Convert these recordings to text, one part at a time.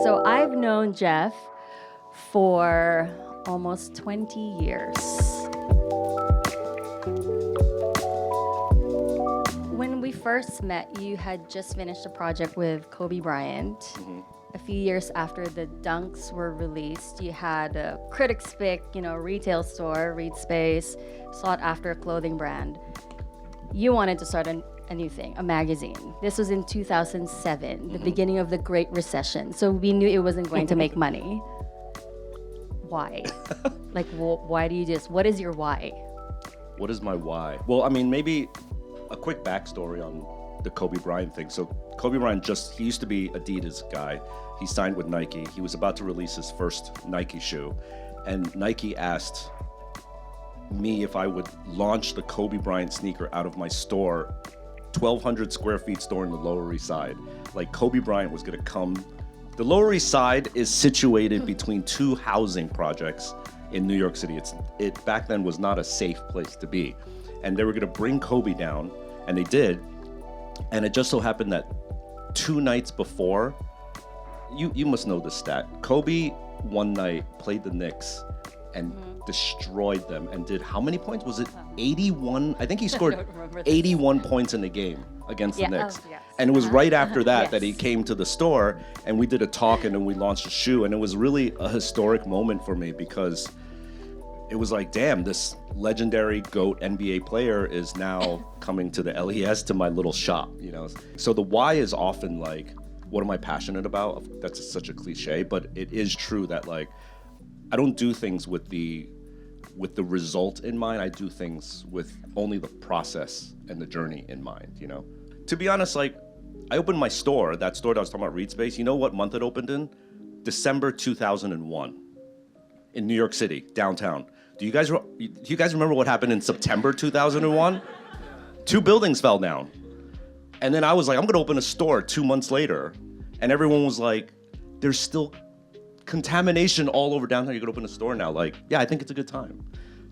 So I've known Jeff for almost 20 years. When we first met, you had just finished a project with Kobe Bryant. Mm-hmm. A few years after the Dunks were released, you had a Critics Pick, retail store, Read Space, sought after clothing brand. You wanted to start a new thing, a magazine. This was in 2007, the beginning of the Great Recession. So we knew it wasn't going to make money. Why? Why do you just, what is your why? What is my why? Well, I mean, maybe a quick backstory on the Kobe Bryant thing. So Kobe Bryant he used to be Adidas guy. He signed with Nike. He was about to release his first Nike shoe. And Nike asked me if I would launch the Kobe Bryant sneaker out of my store, 1,200 square feet store in the Lower East Side. Like Kobe Bryant was gonna come. The Lower East Side is situated between two housing projects in New York City. It back then was not a safe place to be. And they were gonna bring Kobe down, and they did. And it just so happened that 2 nights before, you must know this stat, Kobe one night played the Knicks and destroyed them and did how many points? Was it 81? I think he scored 81 points in the game against the Knicks. Oh, yes. And it was right after that Yes. that he came to the store and we did a talk and then we launched a shoe. And it was really a historic moment for me because it was like, damn, this legendary GOAT NBA player is now coming to the LES to my little shop, So the why is often like, what am I passionate about? That's such a cliche, but it is true that like, I don't do things with the result in mind. I do things with only the process and the journey in mind, To be honest, like, I opened my store, that store that I was talking about, Read Space. You know what month it opened in? December 2001 in New York City, downtown. Do you guys remember what happened in September 2001? 2 buildings fell down. And then I was like, I'm gonna open a store 2 months later. And everyone was like, there's still contamination all over downtown. You could open a store now. Like, yeah, I think it's a good time.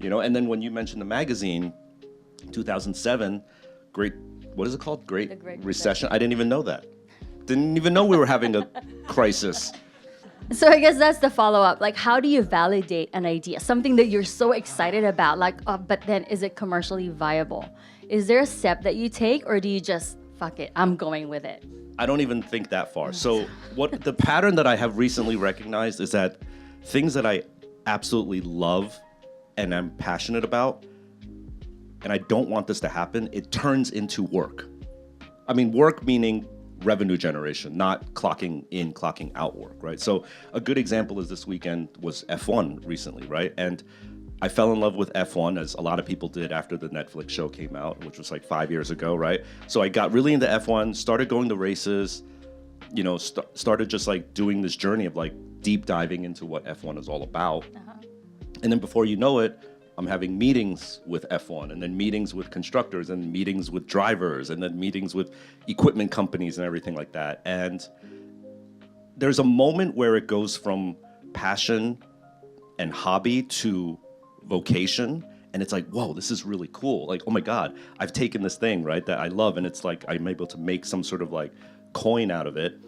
And then when you mentioned the magazine, 2007, what is it called? The Great Recession. I didn't even know that. Didn't even know we were having a crisis. So I guess that's the follow-up. Like, how do you validate an idea? Something that you're so excited about, but then is it commercially viable? Is there a step that you take, or do you just, fuck it, I'm going with it? I don't even think that far. So the pattern that I have recently recognized is that things that I absolutely love and I'm passionate about, and I don't want this to happen, it turns into work. I mean, work meaning revenue generation, not clocking in, clocking out work, right? So a good example is this weekend was F1 recently, right? And I fell in love with F1, as a lot of people did after the Netflix show came out, which was like 5 years ago, right? So I got really into F1, started going to races, started just like doing this journey of like deep diving into what F1 is all about. And then before you know it, I'm having meetings with F1 and then meetings with constructors and meetings with drivers and then meetings with equipment companies and everything like that. And there's a moment where it goes from passion and hobby to vocation. And it's like, whoa, this is really cool. Like, oh my God, I've taken this thing, right, that I love. And it's like, I'm able to make some sort of like coin out of it.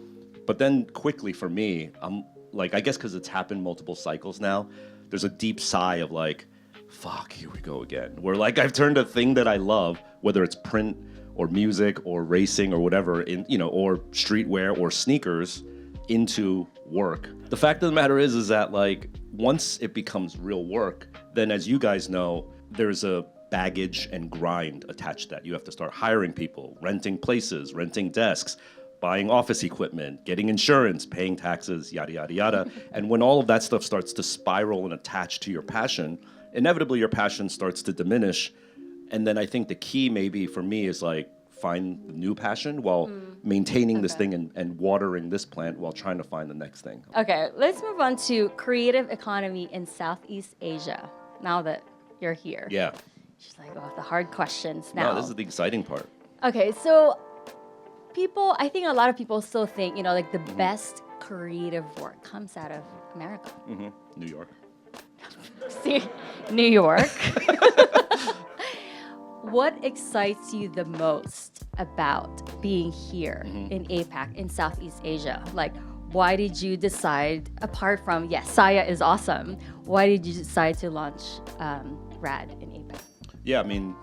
But then quickly for me, I'm like, I guess because it's happened multiple cycles now, there's a deep sigh of like, fuck, here we go again. Where like I've turned a thing that I love, whether it's print or music or racing or whatever, or streetwear or sneakers, into work. The fact of the matter is that like once it becomes real work, then as you guys know, there's a baggage and grind attached to that. You have to start hiring people, renting places, renting desks, buying office equipment, getting insurance, paying taxes, yada, yada, yada. And when all of that stuff starts to spiral and attach to your passion, inevitably your passion starts to diminish. And then I think the key maybe for me is like find the new passion while maintaining this thing and watering this plant while trying to find the next thing. Okay, let's move on to creative economy in Southeast Asia, now that you're here. Yeah. She's like, oh, the hard questions now. No, this is the exciting part. Okay, so I think a lot of people still think, like the best creative work comes out of America. New York. See, New York. What excites you the most about being here in APAC, in Southeast Asia? Like, why did you decide, apart from, yes, Saya is awesome, why did you decide to launch Rad in APAC? Yeah, I mean,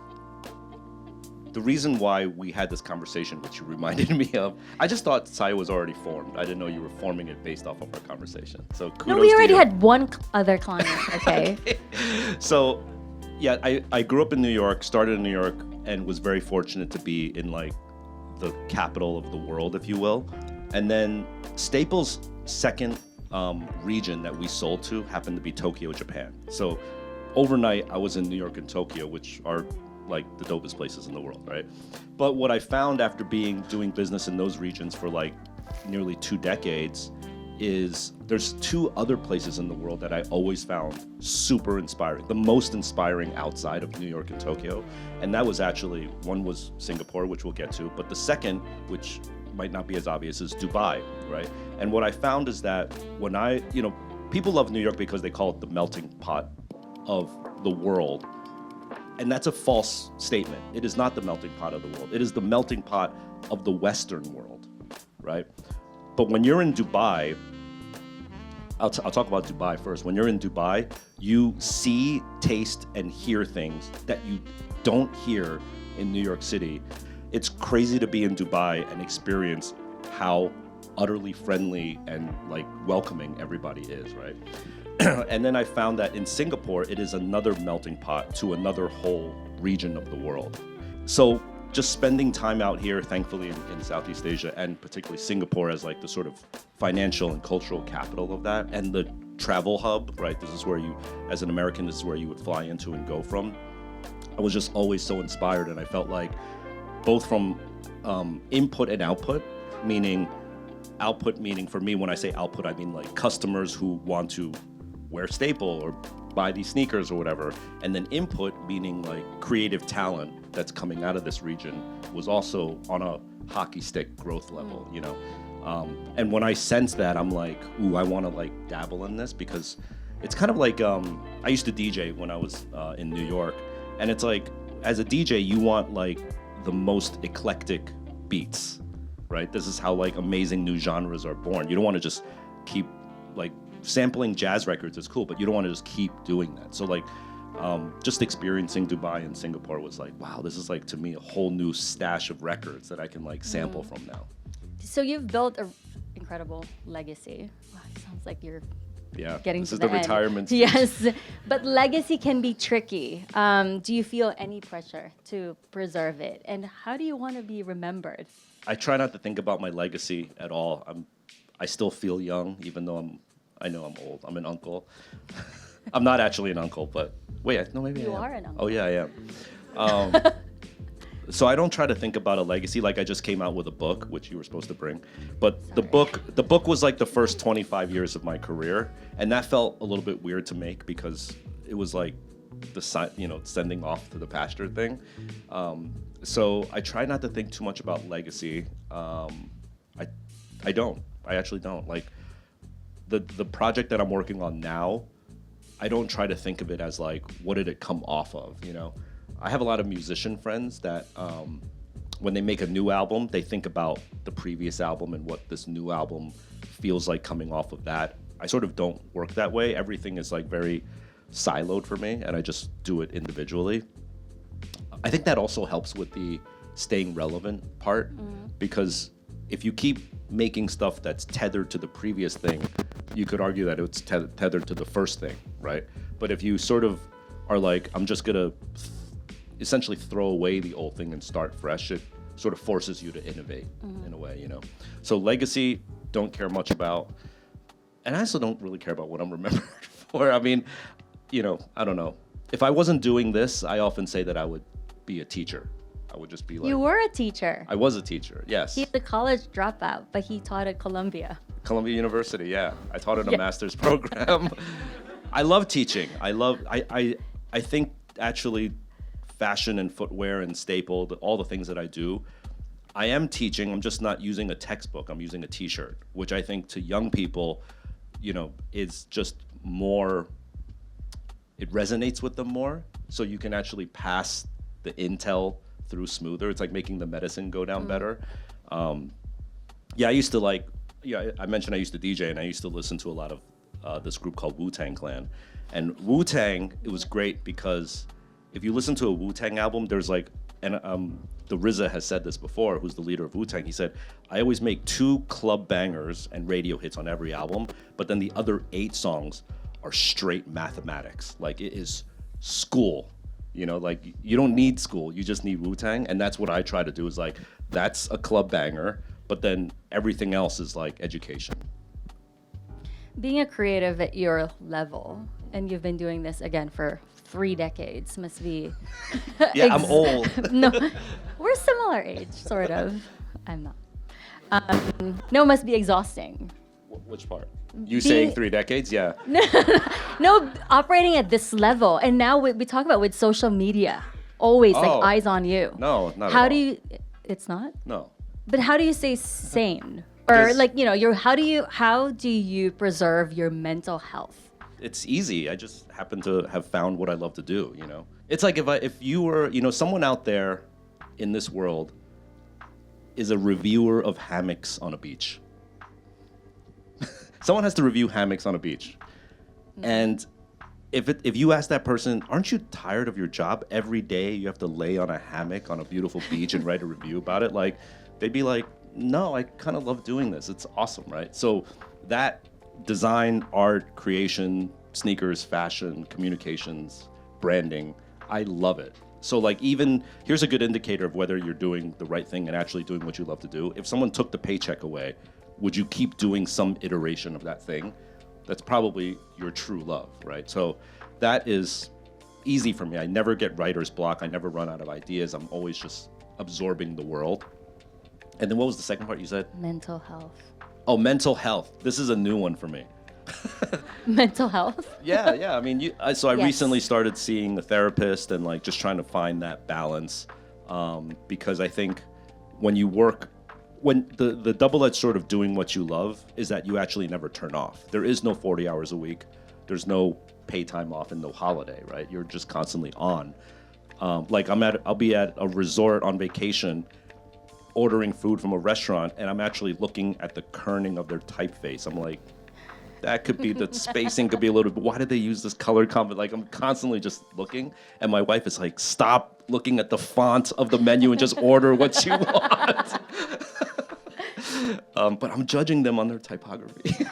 the reason why we had this conversation, which you reminded me of, I just thought Saya was already formed. I didn't know you were forming it based off of our conversation. So kudos No, we to already you. had one other client, okay? So, yeah, I grew up in New York, started in New York, and was very fortunate to be in like the capital of the world, if you will. And then Staples' second region that we sold to happened to be Tokyo, Japan. So overnight, I was in New York and Tokyo, which are like the dopest places in the world, right? But what I found after doing business in those regions for like nearly 2 decades is there's 2 other places in the world that I always found super inspiring, the most inspiring outside of New York and Tokyo. And that was actually, one was Singapore, which we'll get to, but the second, which might not be as obvious, is Dubai, right? And what I found is that when people love New York because they call it the melting pot of the world. And that's a false statement. It is not the melting pot of the world. It is the melting pot of the Western world, right? But when you're in Dubai, I'll talk about Dubai first. When you're in Dubai, you see, taste, and hear things that you don't hear in New York City. It's crazy to be in Dubai and experience how utterly friendly and like welcoming everybody is, right? And then I found that in Singapore, it is another melting pot to another whole region of the world. So just spending time out here, thankfully in Southeast Asia, and particularly Singapore as like the sort of financial and cultural capital of that, and the travel hub, right? This is where you, as an American, this is where you would fly into and go from. I was just always so inspired, and I felt like both from input and output, meaning for me, when I say output, I mean like customers who want to wear Staple or buy these sneakers or whatever. And then input, meaning like creative talent that's coming out of this region, was also on a hockey stick growth level, you know? And when I sense that, I'm like, ooh, I want to like dabble in this, because it's kind of like, I used to DJ when I was in New York. And it's like, as a DJ, you want like the most eclectic beats, right? This is how like amazing new genres are born. You don't want to just keep like sampling jazz records is cool, but you don't want to just keep doing that. So like just experiencing Dubai and Singapore was like, wow, this is like to me a whole new stash of records that I can like sample from now. So you've built an incredible legacy. Wow, it sounds like you're getting this to is the the end. retirement speech. Yes, but legacy can be tricky. Do you feel any pressure to preserve it? And how do you want to be remembered? I try not to think about my legacy at all. I still feel young, even though I know I'm old. I'm an uncle. I'm not actually an uncle, but wait, no, maybe You I am. are an uncle. Oh yeah, I am. So I don't try to think about a legacy. Like I just came out with a book, which you were supposed to bring, but the book was like the first 25 years of my career, and that felt a little bit weird to make because it was like sending off to the pasture thing. So I try not to think too much about legacy. I actually don't. Like the project that I'm working on now, I don't try to think of it as like, what did it come off of, you know? I have a lot of musician friends that when they make a new album, they think about the previous album and what this new album feels like coming off of that. I sort of don't work that way. Everything is like very siloed for me, and I just do it individually. I think that also helps with the staying relevant part, because if you keep making stuff that's tethered to the previous thing, you could argue that it's tethered to the first thing, right? But if you sort of are like, I'm just gonna essentially throw away the old thing and start fresh, it sort of forces you to innovate in a way, you know? So legacy, don't care much about, and I also don't really care about what I'm remembered for. I mean, I don't know. If I wasn't doing this, I often say that I would be a teacher. I would just be like... You were a teacher. I was a teacher, yes. He's a college dropout, but he taught at Columbia. Columbia University, yeah. I taught in a master's program. I love teaching. I think actually fashion and footwear and staple, all the things that I do, I am teaching. I'm just not using a textbook. I'm using a t-shirt, which I think to young people, is just more, it resonates with them more. So you can actually pass the intel through smoother. It's like making the medicine go down better. I used to like, yeah, I mentioned I used to DJ, and I used to listen to a lot of this group called Wu-Tang Clan. And Wu-Tang, it was great because if you listen to a Wu-Tang album, there's like, and the RZA has said this before, who's the leader of Wu-Tang. He said, I always make 2 club bangers and radio hits on every album, but then the other 8 songs are straight mathematics. Like, it is school. You know, like, you don't need school, you just need Wu-Tang. And that's what I try to do, is like, that's a club banger, but then everything else is like education. Being a creative at your level, and you've been doing this again for 3 decades, must be. Yeah, I'm old. No, we're similar age, sort of. I'm not. No, it must be exhausting. Which part? You saying 3 decades? Yeah. No, operating at this level, and now we talk about with social media, always like eyes on you. No, not at How all. do you? It's not. No. But how do you stay sane? Or like, you know, how do you preserve your mental health? It's easy. I just happen to have found what I love to do, you know? It's like if you were, you know, someone out there in this world is a reviewer of hammocks on a beach. Someone has to review hammocks on a beach. And if you ask that person, aren't you tired of your job? Every day you have to lay on a hammock on a beautiful beach and write a review about it. Like, they'd be like, no, I kind of love doing this. It's awesome, right? So that design, art, creation, sneakers, fashion, communications, branding, I love it. So like, even here's a good indicator of whether you're doing the right thing and actually doing what you love to do. If someone took the paycheck away, would you keep doing some iteration of that thing? That's probably your true love, right? So that is easy for me. I never get writer's block. I never run out of ideas. I'm always just absorbing the world. And then what was the second part you said? Mental health. Oh, mental health. This is a new one for me. Mental health? Yeah. I mean, I Yes. recently started seeing a therapist and like just trying to find that balance, because I think when you work, when the double-edged sword of doing what you love is that you actually never turn off. There is no 40 hours a week. There's no pay time off and no holiday, right? You're just constantly on. Like I'll be at a resort on vacation, ordering food from a restaurant, and I'm actually looking at the kerning of their typeface. I'm like, that could be, the spacing could be a little bit, why did they use this color combo? Like, I'm constantly just looking, and my wife is like, stop looking at the font of the menu and just order what you want. But I'm judging them on their typography.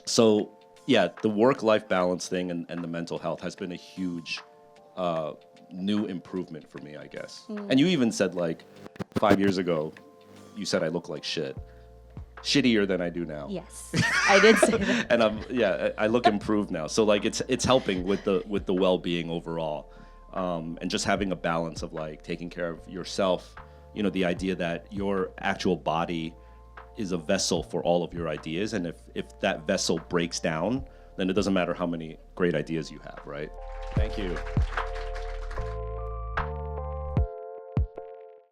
So yeah, the work-life balance thing and the mental health has been a huge new improvement for me, I guess. And you even said like 5 years ago, you said I look like shit. Shittier than I do now. Yes, I did say that. And I look improved now. So like it's helping with the well-being overall, and just having a balance of like taking care of yourself. You know, the idea that your actual body is a vessel for all of your ideas, and if that vessel breaks down, then it doesn't matter how many great ideas you have, right? Thank you.